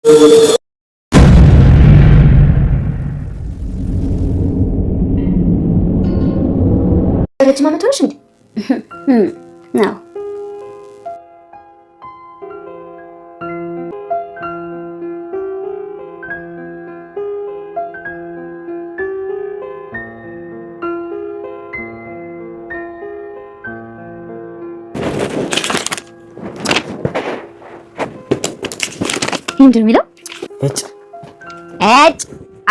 ረጅም ዓመት ሆነሽ እንዴ? ነው ምንድን ነው የሚለው? እጭ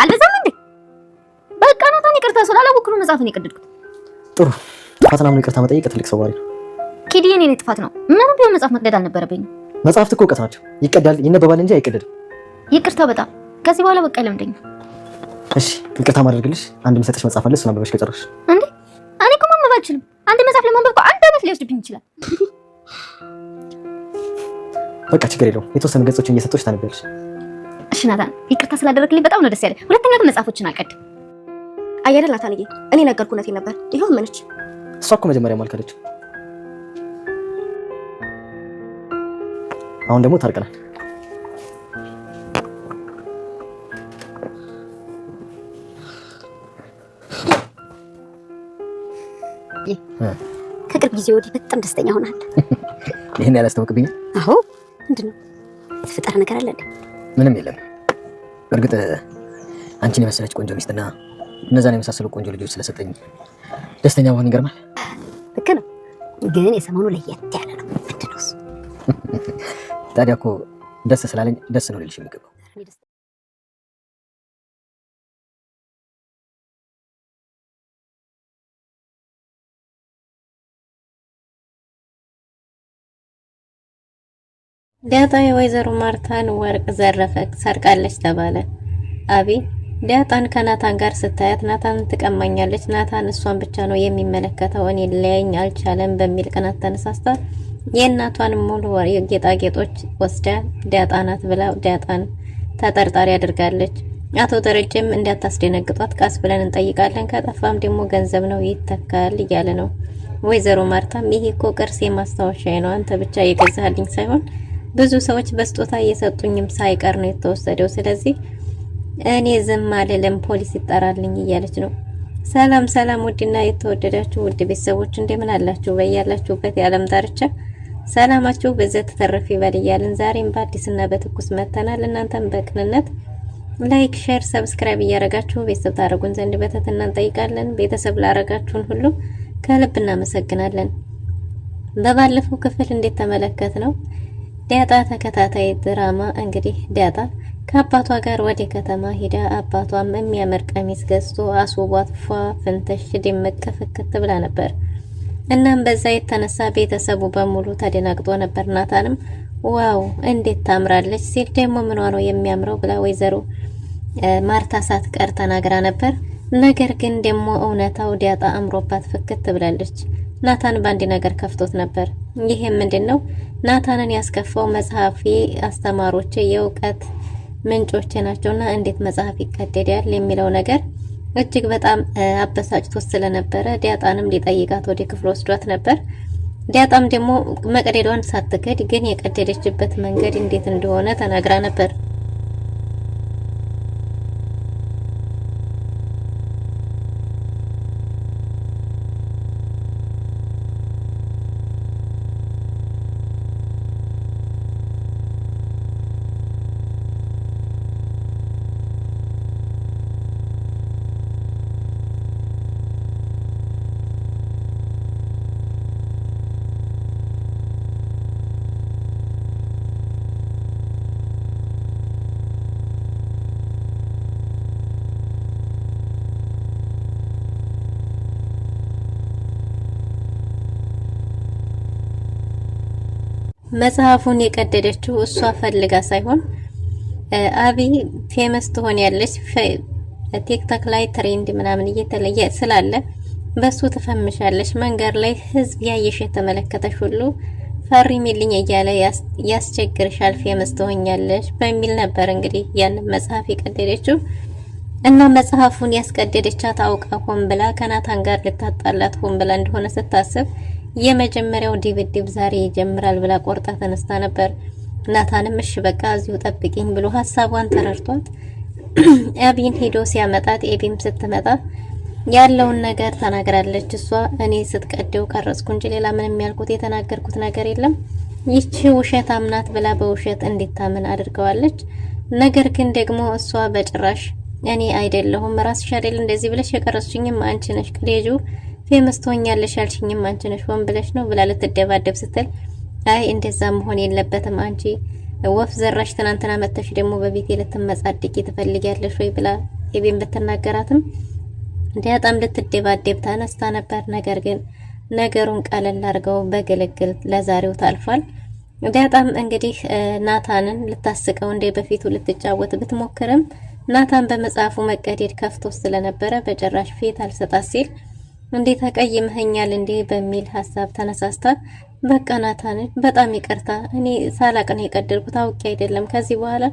አልበዛም እንዴ? በቃ ናታን ይቅርታ ስላላወቅኩ ነው መጽሐፍን የቀደድኩት። ጥሩ ጥፋትና ምን ይቅርታ መጠየቅ ትልቅ ሰው ባሪ ነው። ኪዲ የኔ ጥፋት ነው። ምንም ቢሆን መጽሐፍ መቅደድ አልነበረብኝም። መጽሐፍት እኮ እውቀት ናቸው። ይቀዳል፣ ይነበባል እንጂ አይቀደድም። ይቅርታ በጣም ከዚህ በኋላ በቃ አይለምደኝም። እሺ ይቅርታ ማድረግልሽ አንድ የምሰጥሽ መጽሐፍ አለ። እሱን አንብበሽ ከጨረስሽ እንዴ? እኔ እኮ ማንበብ አልችልም። አንድ መጽሐፍ ለማንበብ እኮ አንድ ዓመት ሊወስድብኝ ይችላል። በቃ ችግር የለውም። የተወሰኑ ገጾችን እየሰጠሽ ታነቢያለሽ። እሺ ናታን ይቅርታ ስላደረግልኝ በጣም ነው ደስ ያለኝ። ሁለተኛ ግን መጽሐፎችን አቀድ። አየህ ናታንዬ፣ እኔ ነገርኩህ፣ እውነቴን ነበር። ይኸው አመነች። እሷ እኮ መጀመሪያም አልካደችም። አሁን ደግሞ ታርቀናል። ከቅርብ ጊዜ ወዲህ በጣም ደስተኛ ሆናል። ይሄን ያላስተዋወቅብኝ? አዎ። ምንድን ነው የተፈጠረ ነገር አለ እንዴ? ምንም የለም። በእርግጥ አንቺን የመሰለች ቆንጆ ሚስትና እነዛን የመሳሰሉ ቆንጆ ልጆች ስለሰጠኝ ደስተኛ መሆን ይገርማል። ልክ ነው፣ ግን የሰሞኑ ለየት ያለ ነው። ምንድን ነው እሱ? ታዲያ እኮ ደስ ስላለኝ ደስ ነው ልልሽ የሚገባው። ዳጣ የወይዘሮ ማርታን ወርቅ ሰርቃለች ተባለ። አቢ ዳጣን ከናታን ጋር ስታያት ናታን ትቀማኛለች፣ ናታን እሷን ብቻ ነው የሚመለከተው፣ እኔ ሊያየኝ አልቻለም በሚል ቅናት ተነሳስታ የእናቷን ሙሉ ጌጣጌጦች ወስዳ ዳጣ ናት ብላ ዳጣን ተጠርጣሪ አድርጋለች። አቶ ደረጀም እንዳታስደነግጧት ቀስ ብለን እንጠይቃለን፣ ከጠፋም ደግሞ ገንዘብ ነው ይተካል እያለ ነው። ወይዘሮ ማርታም ይሄ እኮ ቅርስ ማስታወሻዬ ነው፣ አንተ ብቻ የገዛልኝ ሳይሆን ብዙ ሰዎች በስጦታ እየሰጡኝም ሳይቀር ነው የተወሰደው፣ ስለዚህ እኔ ዝም አልልም፣ ፖሊስ ይጠራልኝ እያለች ነው። ሰላም ሰላም፣ ውድና የተወደዳችሁ ውድ ቤተሰቦች እንደምን አላችሁ? በያላችሁበት የዓለም ዳርቻ ሰላማችሁ በዘት ተተረፍ ይበል እያልን ዛሬም በአዲስና በትኩስ መተናል። እናንተም በቅንነት ላይክ፣ ሼር፣ ሰብስክራይብ እያረጋችሁ ቤተሰብ ታረጉን ዘንድ በትህትና እንጠይቃለን። ቤተሰብ ላረጋችሁን ሁሉ ከልብ እናመሰግናለን። በባለፈው ክፍል እንዴት ተመለከት ነው ዳጣ ተከታታይ ድራማ እንግዲህ ዳጣ ከአባቷ ጋር ወደ ከተማ ሄዳ አባቷም የሚያምር ቀሚስ ገዝቶ አስውቧት ፏ ፍንተሽ ድምቅ ፍክት ብላ ነበር። እናም በዛ የተነሳ ቤተሰቡ በሙሉ ተደናግጦ ነበር። ናታንም ዋው እንዴት ታምራለች ሲል ደግሞ ምኗ ነው የሚያምረው ብላ ወይዘሮ ማርታ ሳትቀር ተናግራ ነበር። ነገር ግን ደግሞ እውነታው ዳጣ አምሮባት ፍክት ብላለች። ናታን በአንድ ነገር ከፍቶት ነበር። ይሄም ምንድነው? ናታንን ያስከፋው መጽሐፊ አስተማሮች የእውቀት ምንጮች ናቸውና እንዴት መጽሐፍ ይቀደዳል የሚለው ነገር እጅግ በጣም አበሳጭቶት ስለነበረ ዳጣንም ሊጠይቃት ወደ ክፍል ወስዷት ነበር። ዳጣም ደግሞ መቀደዷን ሳትክድ ግን የቀደደችበት መንገድ እንዴት እንደሆነ ተናግራ ነበር። መጽሐፉን የቀደደችው እሷ ፈልጋ ሳይሆን አቢ ፌመስ ትሆኛለች ቲክቶክ ላይ ትሬንድ ምናምን እየተለየ ስላለ በሱ ተፈምሻለች፣ መንገድ ላይ ህዝብ ያየሽ የተመለከተሽ ሁሉ ፈሪሚልኝ እያለ ያስቸግርሻል፣ ፌመስ ትሆኛለች በሚል ነበር እንግዲህ ያን መጽሐፍ የቀደደችው። እና መጽሐፉን ያስቀደደቻት አውቃ ሆን ብላ ከናታን ጋር ልታጣላት ሆን ብላ እንደሆነ ስታስብ የመጀመሪያው ድብድብ ዛሬ ይጀምራል ብላ ቆርጣ ተነስታ ነበር። ናታንም እሺ በቃ እዚሁ ጠብቂኝ ብሎ ሀሳቧን ተረድቷት አቢን ሄዶ ሲያመጣት ኤቢም ስትመጣ ያለውን ነገር ተናግራለች። እሷ እኔ ስትቀደው ቀረጽኩ እንጂ ሌላ ምንም ያልኩት የተናገርኩት ነገር የለም፣ ይቺ ውሸት አምናት ብላ በውሸት እንዲታመን አድርገዋለች። ነገር ግን ደግሞ እሷ በጭራሽ እኔ አይደለሁም ራስሽ አይደል እንደዚህ ብለሽ የቀረጽሽኝም አንቺ ነሽ፣ ልጁ ፌመስ ትሆኛለሽ ያልሽኝም አንቺ ነሽ፣ ሆን ብለሽ ነው ብላ ልትደባደብ ስትል አይ እንደዛ መሆን የለበትም አንቺ ወፍ ዘራሽ ትናንትና መተሽ ደግሞ በቤቴ ልትመጻድቂ ትፈልጊያለሽ ወይ ብላ ኤቢን ብትናገራትም ዳጣም ልትደባደብ ተነስታ ነበር። ነገር ግን ነገሩን ቀለል አድርገው በግልግል ለዛሬው ታልፏል። ዳጣም እንግዲህ ናታንን ልታስቀው እንደ በፊቱ ልትጫወት ብትሞክርም ናታን በመጽሐፉ መቀደድ ከፍቶ ስለነበረ በጭራሽ ፊት አልሰጣት ሲል እንዴ ተቀይመኸኛል እንዴ በሚል ሐሳብ ተነሳስታ በቃ ናታን በጣም ይቅርታ እኔ ሳላቅ ነው የቀደድኩት አውቄ አይደለም ከዚህ በኋላ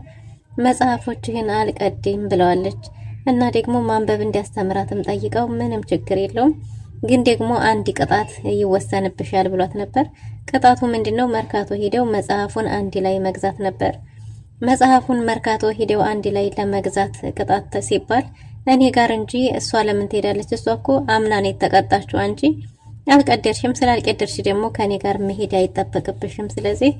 መጽሐፎችህን አልቀድም ብለዋለች። እና ደግሞ ማንበብ እንዲያስተምራትም ጠይቀው ምንም ችግር የለውም ግን ደግሞ አንድ ቅጣት ይወሰንብሻል ብሏት ነበር። ቅጣቱ ምንድነው? መርካቶ ሄደው መጽሐፉን አንድ ላይ መግዛት ነበር። መጽሐፉን መርካቶ ሄደው አንድ ላይ ለመግዛት ቅጣት ሲባል እኔ ጋር እንጂ እሷ ለምን ትሄዳለች? እሷ እኮ አምና ነው የተቀጣችው፣ አንቺ አልቀደርሽም። ስላልቀደርሽ ደግሞ ከኔ ጋር መሄድ አይጠበቅብሽም። ስለዚህ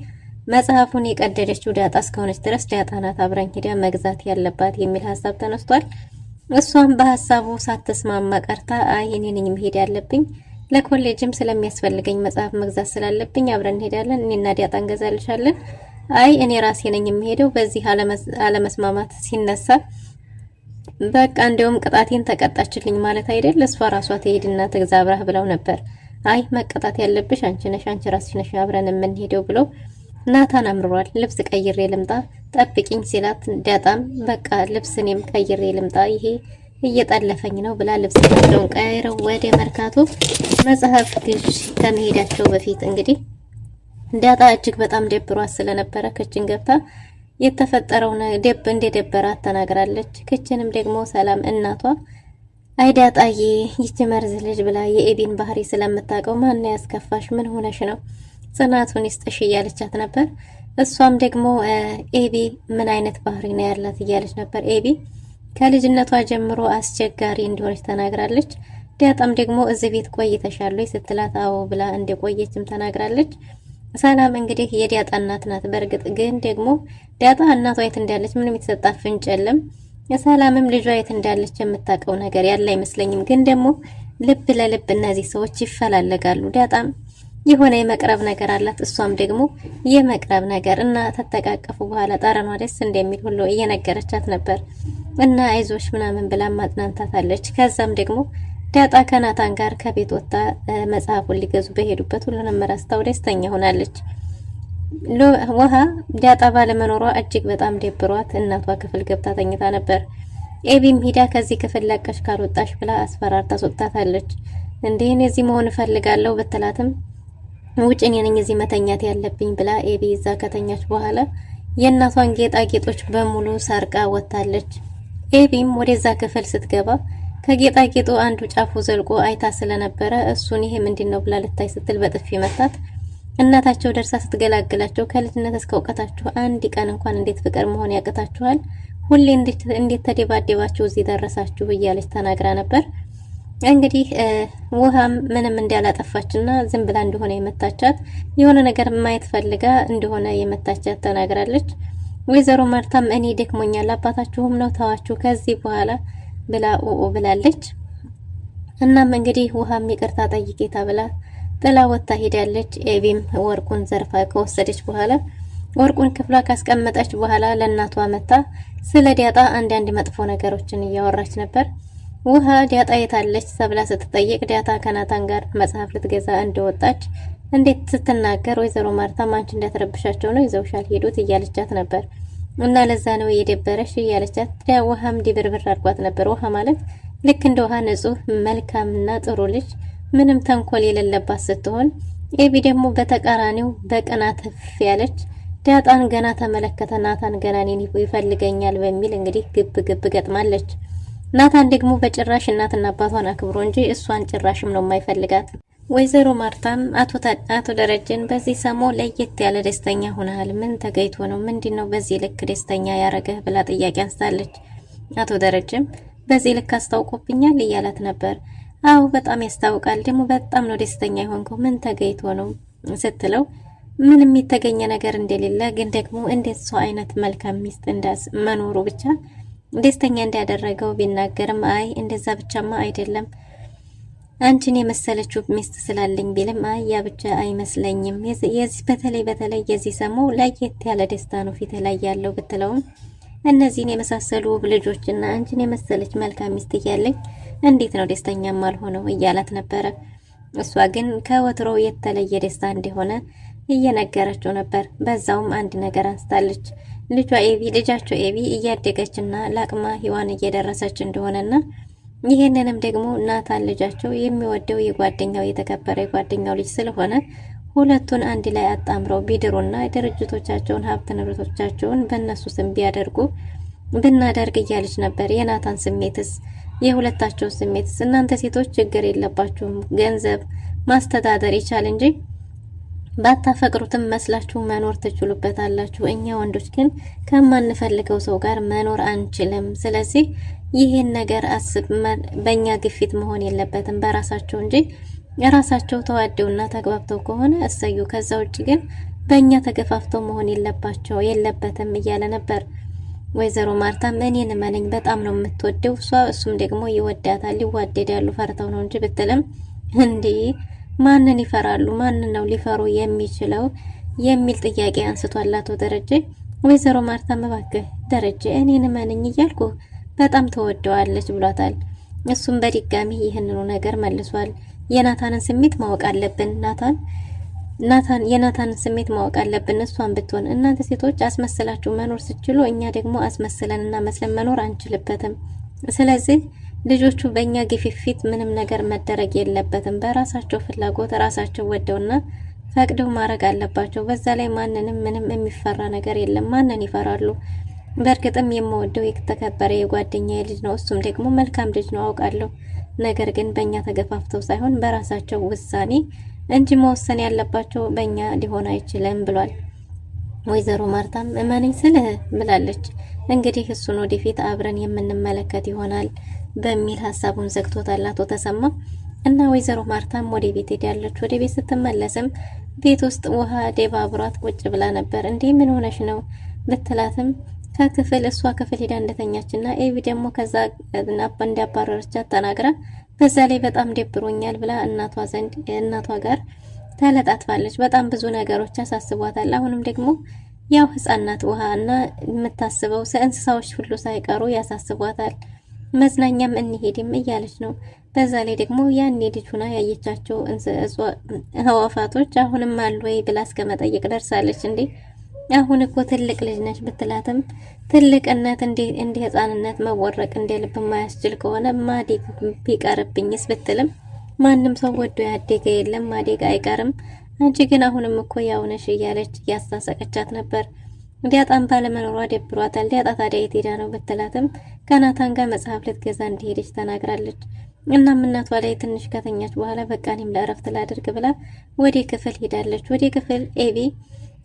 መጽሐፉን የቀደደችው ዳጣ እስከሆነች ድረስ ዳጣ ናት አብራኝ ሄዳ መግዛት ያለባት የሚል ሀሳብ ተነስቷል። እሷም በሀሳቡ ሳትስማማ ቀርታ አይ እኔ ነኝ መሄድ ያለብኝ ለኮሌጅም ስለሚያስፈልገኝ መጽሐፍ መግዛት ስላለብኝ አብረን እንሄዳለን፣ እኔና ዳጣ እንገዛልሻለን። አይ እኔ ራሴ ነኝ የምሄደው። በዚህ አለመስማማት ሲነሳ በቃ እንደውም ቅጣቴን ተቀጣችልኝ ማለት አይደል? እሷ ራሷ ትሄድና ትግዛ አብራህ ብለው ነበር። አይ መቀጣት ያለብሽ አንቺ ነሽ፣ አንቺ ራስሽ ነሽ አብረን የምንሄደው ብሎ ናታን አምሯል። ልብስ ቀይሬ ልምጣ ጠብቂኝ ሲላት ዳጣም በቃ ልብስ እኔም ቀይሬ ልምጣ ይሄ እየጠለፈኝ ነው ብላ ልብሳቸውን ቀይረው ወደ መርካቶ መጽሐፍ ግዥ ከመሄዳቸው በፊት እንግዲህ ዳጣ እጅግ በጣም ደብሯት ስለነበረ ክችን ገብታ የተፈጠረው ደብ እንደደበራት ተናግራለች። ክችንም ደግሞ ሰላም እናቷ አይዳጣዬ ይቺ መርዝ ልጅ ብላ የኤቢን ባህሪ ስለምታውቀው ማን ያስከፋሽ? ምን ሆነሽ ነው? ጽናቱን ይስጥሽ እያለቻት ነበር። እሷም ደግሞ ኤቢ ምን አይነት ባህሪ ነው ያላት እያለች ነበር። ኤቢ ከልጅነቷ ጀምሮ አስቸጋሪ እንደሆነች ተናግራለች። ዳጣም ደግሞ እዚህ ቤት ቆይተሻል ወይ ስትላት አዎ ብላ እንደቆየችም ተናግራለች። ሰላም እንግዲህ የዳጣ እናት ናት። በእርግጥ ግን ደግሞ ዳጣ እናቷ የት እንዳለች ምንም የተሰጣት ፍንጭ የለም። ሰላምም ልጇ የት እንዳለች የምታውቀው ነገር ያለ አይመስለኝም። ግን ደግሞ ልብ ለልብ እነዚህ ሰዎች ይፈላለጋሉ። ዳጣም የሆነ የመቅረብ ነገር አላት፣ እሷም ደግሞ የመቅረብ ነገር እና ተተቃቀፉ በኋላ ጠረኗ ደስ እንደሚል ሁሉ እየነገረቻት ነበር እና አይዞሽ ምናምን ብላ ማጽናንታታለች። ከዛም ደግሞ ዳጣ ከናታን ጋር ከቤት ወጣ መጽሐፉን ሊገዙ በሄዱበት ሁሉንም ረስታው ደስተኛ ሆናለች። ውሃ ዳጣ ባለመኖሯ እጅግ በጣም ደብሯት እናቷ ክፍል ገብታ ተኝታ ነበር። ኤቢም ሂዳ ከዚህ ክፍል ለቀሽ ካልወጣሽ ብላ አስፈራርታ አስወጣታለች። እንዴ እኔ እዚህ መሆን እፈልጋለሁ ብትላትም ውጭ እኔ ነኝ እዚህ መተኛት ያለብኝ ብላ ኤቢ እዛ ከተኛች በኋላ የእናቷን ጌጣጌጦች በሙሉ ሰርቃ ወጣለች። ኤቢም ወደዛ ክፍል ስትገባ ከጌጣጌጡ አንዱ ጫፉ ዘልቆ አይታ ስለነበረ እሱን ይሄ ምንድነው ብላ ልታይ ስትል በጥፊ መታት። እናታቸው ደርሳ ስትገላግላቸው ከልጅነት እስከ እውቀታችሁ አንድ ቀን እንኳን እንዴት ፍቅር መሆን ያቅታችኋል? ሁሌ እንዴት ተደባደባችሁ እዚህ ደረሳችሁ? እያለች ተናግራ ነበር። እንግዲህ ውሃም ምንም እንዳላጠፋችና ዝም ብላ እንደሆነ የመታቻት የሆነ ነገር ማየት ፈልጋ እንደሆነ የመታቻት ተናግራለች። ወይዘሮ ማርታም እኔ ደክሞኛል አባታችሁም ነው ተዋችሁ ከዚህ በኋላ ብላ ብላለች። እናም እንግዲህ ውሃም ይቅርታ ጠይቄ ተብላ ጥላ ወጣ ሄዳለች። ኤቢም ወርቁን ዘርፋ ከወሰደች በኋላ ወርቁን ክፍሏ ካስቀመጠች በኋላ ለእናቷ መታ ስለ ዳጣ አንዳንድ መጥፎ ነገሮችን እያወራች ነበር። ውሃ ዳጣ የታለች ተብላ ስትጠይቅ ዳጣ ከናታን ጋር መጽሐፍ ልትገዛ እንደወጣች እንዴት ስትናገር ወይዘሮ ማርታ ማንቺ እንዳትረብሻቸው ነው ይዘውሻል ሄዱት እያለቻት ነበር። እና ለዛ ነው የደበረሽ እያለቻት ውሃም ዲብርብር አድርጓት ነበር። ውሃ ማለት ልክ እንደ ውሃ ንጹህ መልካምና ጥሩ ልጅ ምንም ተንኮል የሌለባት ስትሆን ኤቢ ደግሞ በተቃራኒው በቅናት ያለች ዳጣን ገና ተመለከተ ናታን ገና እኔን ይፈልገኛል በሚል እንግዲህ ግብ ገጥማለች። ናታን ደግሞ በጭራሽ እናትና አባቷን አክብሮ እንጂ እሷን ጭራሽም ነው የማይፈልጋት። ወይዘሮ ማርታም አቶ ደረጀን በዚህ ሰሞን ለየት ያለ ደስተኛ ሆነሃል፣ ምን ተገይቶ ነው? ምንድነው በዚህ ልክ ደስተኛ ያረገህ ብላ ጥያቄ አንስታለች። አቶ ደረጀም በዚህ ልክ አስታውቆብኛል እያላት ነበር። አዎ በጣም ያስታውቃል፣ ደግሞ በጣም ነው ደስተኛ የሆንከው፣ ምን ተገይቶ ነው ስትለው ምንም የተገኘ ነገር እንደሌለ ግን ደግሞ እንደሷ አይነት መልካም ሚስት መኖሩ ብቻ ደስተኛ እንዳደረገው ቢናገርም አይ እንደዛ ብቻማ አይደለም አንቺን የመሰለችው ሚስት ስላለኝ ቢልም አይ ያ ብቻ አይመስለኝም፣ የዚህ በተለይ የዚህ ሰሞን ለየት ያለ ደስታ ነው ፊት ላይ ያለው ብትለውም እነዚህን የመሳሰሉ ልጆችና አንቺን የመሰለች መልካም ሚስት እያለኝ እንዴት ነው ደስተኛም አልሆነው እያላት ነበረ። እሷ ግን ከወትሮው የተለየ ደስታ እንደሆነ እየነገረችው ነበር። በዛውም አንድ ነገር አንስታለች። ልጃቸው ኤቢ እያደገችና ለአቅመ ሔዋን እየደረሰች እንደሆነና ይህንንም ደግሞ ናታን ልጃቸው የሚወደው የጓደኛው የተከበረ የጓደኛው ልጅ ስለሆነ ሁለቱን አንድ ላይ አጣምረው ቢድሩና ድርጅቶቻቸውን ሀብት ንብረቶቻቸውን በእነሱ ስም ቢያደርጉ ብናደርግ እያለች ነበር። የናታን ስሜትስ የሁለታቸው ስሜትስ እናንተ ሴቶች ችግር የለባችሁም፣ ገንዘብ ማስተዳደር ይቻል እንጂ ባታፈቅሩትም መስላችሁ መኖር ትችሉበታላችሁ። እኛ ወንዶች ግን ከማንፈልገው ሰው ጋር መኖር አንችልም። ስለዚህ ይሄን ነገር በእኛ ግፊት መሆን የለበትም በራሳቸው እንጂ የራሳቸው ተዋደውና ተግባብተው ከሆነ እሰዩ። ከዛ ውጭ ግን በእኛ ተገፋፍተው መሆን የለበትም እያለ ነበር። ወይዘሮ ማርታም እኔን እመነኝ በጣም ነው የምትወደው እሷ፣ እሱም ደግሞ ይወዳታል፣ ይዋደዳሉ፣ ፈርተው ነው እንጂ ብትልም እንዲህ ማንን ይፈራሉ? ማንን ነው ሊፈሩ የሚችለው የሚል ጥያቄ አንስቷል አቶ ደረጀ። ወይዘሮ ማርታም እባክህ ደረጀ እኔን እመነኝ እያልኩ በጣም ተወደዋለች ብሏታል። እሱም በድጋሚ ይህንኑ ነገር መልሷል። የናታንን ስሜት ማወቅ አለብን የናታንን ስሜት ማወቅ አለብን። እሷን ብትሆን እናንተ ሴቶች አስመስላችሁ መኖር ስችሉ፣ እኛ ደግሞ አስመስለንና መስለን መኖር አንችልበትም። ስለዚህ ልጆቹ በእኛ ግፊት ምንም ነገር መደረግ የለበትም። በራሳቸው ፍላጎት ራሳቸው ወደውና ፈቅደው ማድረግ አለባቸው። በዛ ላይ ምንም የሚፈራ ነገር የለም። ማንን ይፈራሉ? በእርግጥም የምወደው የተከበረ የጓደኛዬ ልጅ ነው፣ እሱም ደግሞ መልካም ልጅ ነው አውቃለሁ። ነገር ግን በእኛ ተገፋፍተው ሳይሆን በራሳቸው ውሳኔ እንጂ መወሰን ያለባቸው በእኛ ሊሆን አይችልም ብሏል። ወይዘሮ ማርታም እመነኝ ስልህ ብላለች። እንግዲህ እሱን ወደፊት አብረን የምንመለከት ይሆናል በሚል ሀሳቡን ዘግቶታል አቶ ተሰማ እና ወይዘሮ ማርታም ወደ ቤት ሄዳለች። ወደ ቤት ስትመለስም ቤት ውስጥ ውሃ ደባብሯት ቁጭ ብላ ነበር። እንዴ ምን ሆነሽ ነው ብትላትም እሷ ክፍል ሄዳ እንደተኛችና ኤቢ ደግሞ ከዛ እንዳባረረቻት ተናግራ በዛ ላይ በጣም ደብሮኛል ብላ እናቷ ጋር ተለጣጥፋለች። በጣም ብዙ ነገሮች ያሳስቧታል። አሁንም ደግሞ ያው ህፃናት ውሃ እና የምታስበው እንስሳዎች ሁሉ ሳይቀሩ ያሳስቧታል። መዝናኛም እንሄድም እያለች ነው። በዛ ላይ ደግሞ ያኔ ልጅ ሆና ያየቻቸው ህዋፋቶች አሁንም አሉ ወይ ብላ እስከመጠየቅ ደርሳለች። እንዴ አሁን እኮ ትልቅ ልጅ ነች ብትላትም ትልቅነት እንደ ህፃንነት መወረቅ እንደ ልብ ማያስችል ከሆነ ማደግ ቢቀርብኝስ ብትልም ማንም ሰው ወዶ ያደገ የለም ማደግ አይቀርም። አንቺ ግን አሁንም እኮ ያው ነሽ እያለች እያሳሰቀቻት ነበር። ዲያጣን ባለመኖሯ ደብሯታል። ዲያጣ ታዲያ የት ሄዳ ነው ብትላትም ከናታን ጋር መጽሐፍ ልትገዛ እንደሄደች ተናግራለች። እናም እናቷ ላይ ትንሽ ከተኛች በኋላ በቃ እኔም ለእረፍት ላድርግ ብላ ወደ ክፍል ሄዳለች። ወደ ክፍል ኤቢ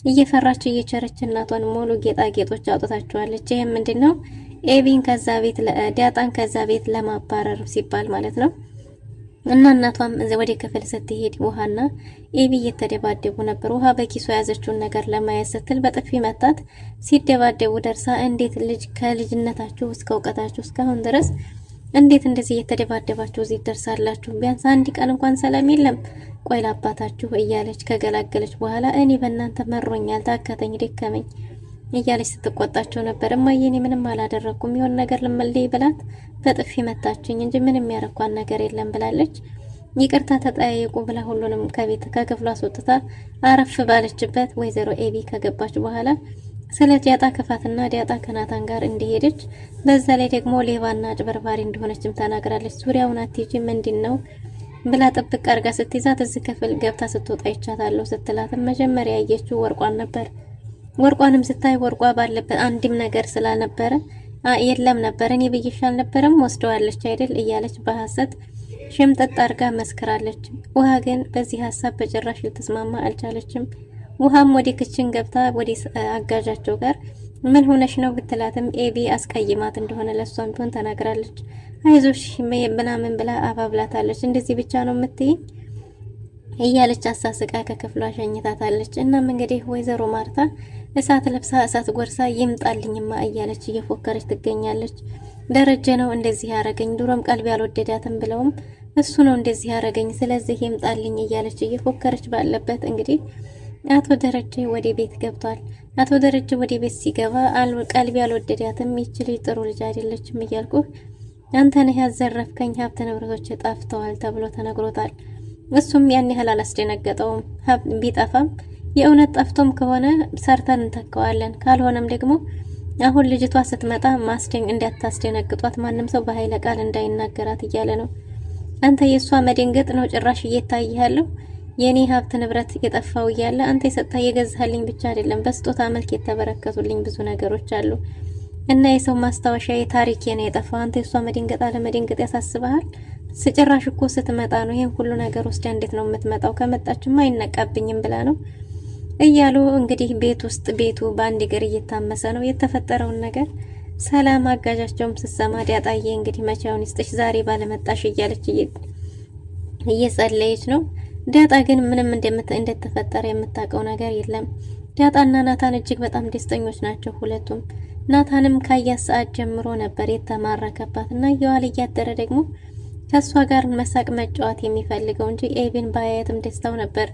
እየፈራች እየቸረች እናቷን ሙሉ ጌጣጌጦች አውጥታቸዋለች። ይሄም ምንድነው? ኤቢን ከዛ ቤት ዲያጣን ከዛ ቤት ለማባረር ሲባል ማለት ነው። እና እናቷም ወደ ክፍል ስትሄድ ውሃና ኤቢ እየተደባደቡ ነበር። ውሃ በኪሷ ያዘችውን ነገር ለማየት ስትል በጥፊ መታት። ሲደባደቡ ደርሳ እንዴት ልጅ ከልጅነታችሁ እስከ እውቀታችሁ እስካሁን ድረስ እንዴት እንደዚህ እየተደባደባችሁ እዚህ ደርሳላችሁ? ቢያንስ አንድ ቀን እንኳን ሰላም የለም። ቆይ ለአባታችሁ እያለች ከገላገለች በኋላ እኔ በእናንተ መሮኛል፣ ታከተኝ፣ ደከመኝ እያለች ስትቆጣቸው ነበር። እማዬ እኔ ምንም አላደረኩም የሆነ ነገር ልመልይ ብላት በጥፊ መታችኝ እንጂ ምንም ያረኳን ነገር የለም ብላለች። ይቅርታ ተጠያየቁ ብላ ሁሉንም ከክፍሏ አስወጥታ አረፍ ባለችበት ወይዘሮ ኤቢ ከገባች በኋላ ስለ ዲያጣ ክፋትና ዲያጣ ከናታን ጋር እንደሄደች በዛ ላይ ደግሞ ሌባና አጭበርባሪ እንደሆነችም ተናግራለች። ዙሪያውን አትሄጂ ምንድነው ብላ ጥብቅ አርጋ ስትይዛት እዚህ ክፍል ገብታ ስትወጣ ይቻታለሁ ስትላትም መጀመሪያ ያየችው ወርቋን ነበር። ወርቋንም ስታይ ወርቋ ባለበት አንድም ነገር ስላልነበረ የለም ነበር እኔ ብዬሽ አልነበረም ወስደዋለች አይደል እያለች በሐሰት ሽምጥጥ አርጋ መስክራለች። ውሃ ግን በዚህ ሀሳብ በጭራሽ ልትስማማ አልቻለችም። ውሃም ወደ ክችን ገብታ ወደ አጋዣቸው ጋር ምን ሆነሽ ነው ብትላትም ኤቢ አስቀይማት እንደሆነ ለሷም ቢሆን ተናግራለች። አይዞሽ ምናምን ብላ አባብላታለች። እንደዚህ ብቻ ነው የምትይኝ እያለች አሳስቃ ከክፍሏ ሸኝታታለች። እናም እንግዲህ ወይዘሮ ማርታ እሳት ለብሳ እሳት ጎርሳ ይምጣልኝማ እያለች እየፎከረች ትገኛለች። ደረጀ ነው እንደዚህ ያረገኝ፣ ድሮም ቀልብ ያልወደዳትም ብለውም እሱ ነው እንደዚህ ያረገኝ፣ ስለዚህ ይምጣልኝ እያለች እየፎከረች ባለበት እንግዲህ አቶ ደረጀ ወደ ቤት ገብቷል። አቶ ደረጀ ወደ ቤት ሲገባ ቀልብ ያልወደዳትም ይች ልጅ ጥሩ ልጅ አይደለችም እያልኩ አንተ ነህ ያዘረፍከኝ፣ ሀብት ንብረቶች ጠፍተዋል ተብሎ ተነግሮታል። እሱም ያን ያህል አላስደነገጠውም። ቢጠፋም የእውነት ጠፍቶም ከሆነ ሰርተን እንተካዋለን፣ ካልሆነም ደግሞ አሁን ልጅቷ ስትመጣ እንዳታስደነግጧት ማንም ሰው በኃይለ ቃል እንዳይናገራት እያለ ነው። አንተ የሷ መደንገጥ ነው ጭራሽ እየታየሃለሁ። የኔ ሀብት ንብረት የጠፋው እያለ አንተ የሰጣ የገዛህልኝ ብቻ አይደለም በስጦታ መልክ የተበረከቱልኝ ብዙ ነገሮች አሉ እና የሰው ማስታወሻ የታሪክ ነው የጠፋው። አንተ የሷ መደንገጥ አለመደንገጥ ያሳስበሃል? ስጭራሽ እኮ ስትመጣ ነው ይሄን ሁሉ ነገር ውስጥ እንዴት ነው የምትመጣው? ከመጣችማ አይነቃብኝም ብላ ነው እያሉ እንግዲህ ቤቱ በአንድ እግር እየታመሰ ነው የተፈጠረውን ነገር። ሰላም አጋዣቸውም ስትሰማ ዳጣዬ እንግዲህ መቼውን ይስጥሽ ዛሬ ባለመጣሽ እያለች እየጸለየች ነው። ዳጣ ግን ምንም እንደተፈጠረ የምታውቀው ነገር የለም። ዳጣና ናታን እጅግ በጣም ደስተኞች ናቸው ሁለቱም። ናታንም ካያት ሰዓት ጀምሮ ነበር የተማረከባት እና እየዋለ እያደረ ደግሞ ከሷ ጋር መሳቅ መጫወት የሚፈልገው እንጂ ኤቢን ባያየትም ደስታው ነበር።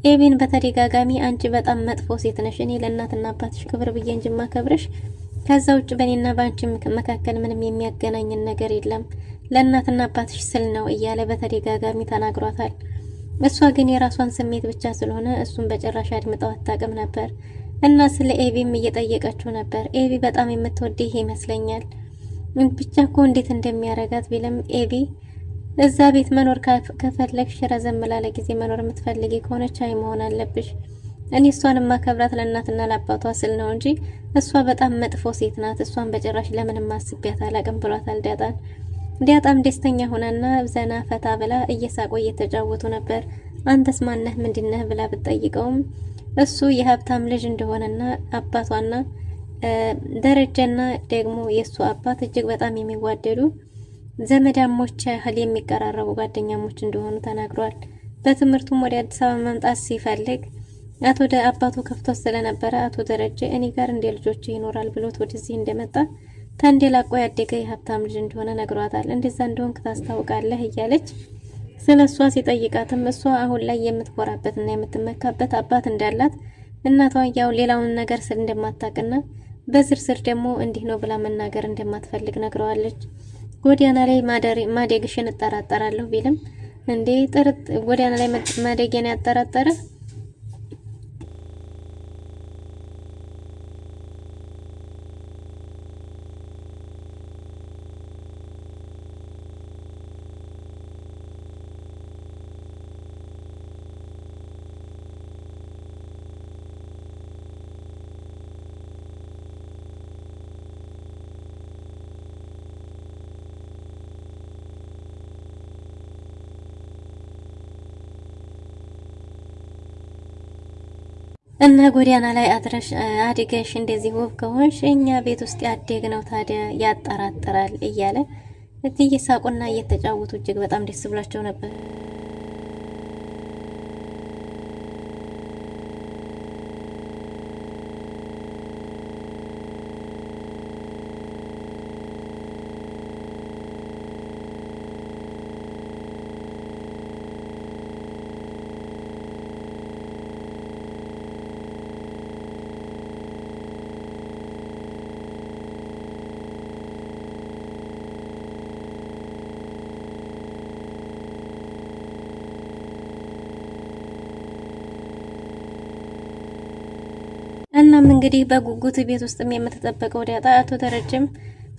ኤቢን በተደጋጋሚ አንቺ በጣም መጥፎ ሴት ነሽ፣ እኔ ለእናትና አባትሽ ክብር ብዬ እንጂ ማከብርሽ፣ ከዛ ውጭ በእኔና በአንቺ መካከል ምንም የሚያገናኝን ነገር የለም፣ ለእናትና አባትሽ ስል ነው እያለ በተደጋጋሚ ተናግሯታል። እሷ ግን የራሷን ስሜት ብቻ ስለሆነ እሱን በጭራሽ አድምጠው አታውቅም ነበር እና ስለ ኤቢም እየጠየቀችው ነበር። ኤቢ በጣም የምትወድህ ይመስለኛል፣ ብቻ እኮ እንዴት እንደሚያረጋት ቢልም ኤቢ እዛ ቤት መኖር ከፈለግሽ ረዘም ላለ ጊዜ መኖር የምትፈልጊ ከሆነ ቻይ መሆን አለብሽ። እኔ እሷን ማከብራት ለእናትና ለአባቷ ስል ነው እንጂ እሷ በጣም መጥፎ ሴት ናት፣ እሷን በጭራሽ ለምንም አስቤያት አላውቅም ብሏታል ዳጣን። ዳጣም ደስተኛ ሆናና ዘና ፈታ ብላ እየሳቁ እየተጫወቱ ነበር። አንተስ ማነህ ምንድነህ ብላ ብትጠይቀውም እሱ የሀብታም ልጅ እንደሆነና አባቷና ደረጀና ደግሞ የሱ አባት እጅግ በጣም የሚዋደዱ ዘመዳሞች ያህል የሚቀራረቡ ጓደኛሞች እንደሆኑ ተናግሯል። በትምህርቱም ወደ አዲስ አበባ መምጣት ሲፈልግ አባቱ ከፍቶት ስለነበረ አቶ ደረጀ እኔ ጋር እንደ ልጆች ይኖራል ብሎት ወደዚህ እንደመጣ ተንደላቆ ያደገ የሀብታም ልጅ እንደሆነ ነግሯታል። እንደዛ እንደሆንክ ታስታውቃለህ እያለች ስለሷ ሲጠይቃትም እሷ አሁን ላይ የምትኮራበትና የምትመካበት አባት እንዳላት እናቷ ያው ሌላውን ነገር ስል እንደማታውቅና በዝርዝር ደግሞ እንዲህ ነው ብላ መናገር እንደማትፈልግ ነግረዋለች። ጎዳና ላይ ማደግሽን እጠራጠራለሁ ቢልም እንዴ ጎዳና ላይ ማደግን ያጠራጠረ እና ጎዳና ላይ አድገሽ እንደዚህ ውብ ከሆንሽ እኛ ቤት ውስጥ ያደግ ነው ታዲያ ያጠራጥራል እያለ እየሳቁና እየተጫወቱ እጅግ በጣም ደስ ብሏቸው ነበር። እናም እንግዲህ በጉጉት ቤት ውስጥም የምትጠበቀው ዳጣ አቶ ደረጀም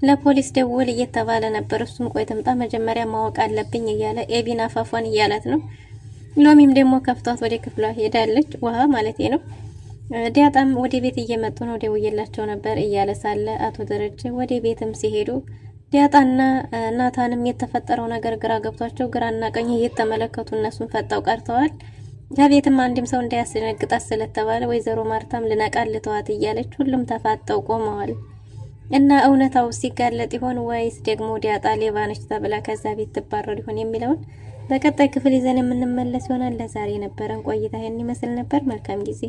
ለፖሊስ ደውል እየተባለ ነበር። እሱም ቆይ ትምጣ መጀመሪያ ማወቅ አለብኝ እያለ ኤቢን አፋፏን እያላት ነው። ሎሚም ደግሞ ከፍቷት ወደ ክፍሏ ሄዳለች። ውሃ ማለት ነው። ዳጣም ወደ ቤት እየመጡ ነው ደውዬላቸው ነበር እያለ ሳለ አቶ ደረጀ ወደ ቤትም ሲሄዱ ዲያጣና ናታንም የተፈጠረው ነገር ግራ ገብቷቸው ግራና ቀኝ እየተመለከቱ እነሱን ፈጣው ቀርተዋል። ከቤትም አንድም ሰው እንዳያስደነግጣት ስለተባለ ወይዘሮ ማርታም ልነቃልተዋት እያለች ሁሉም ተፋጠው ቆመዋል። እና እውነታው ሲጋለጥ ይሆን ወይስ ደግሞ ዲያጣ ሌባ ነች ተብላ ከዛ ቤት ትባረር ይሆን የሚለውን በቀጣይ ክፍል ይዘን የምንመለስ ይሆናል። ለዛሬ የነበረን ቆይታ ይህን ይመስል ነበር። መልካም ጊዜ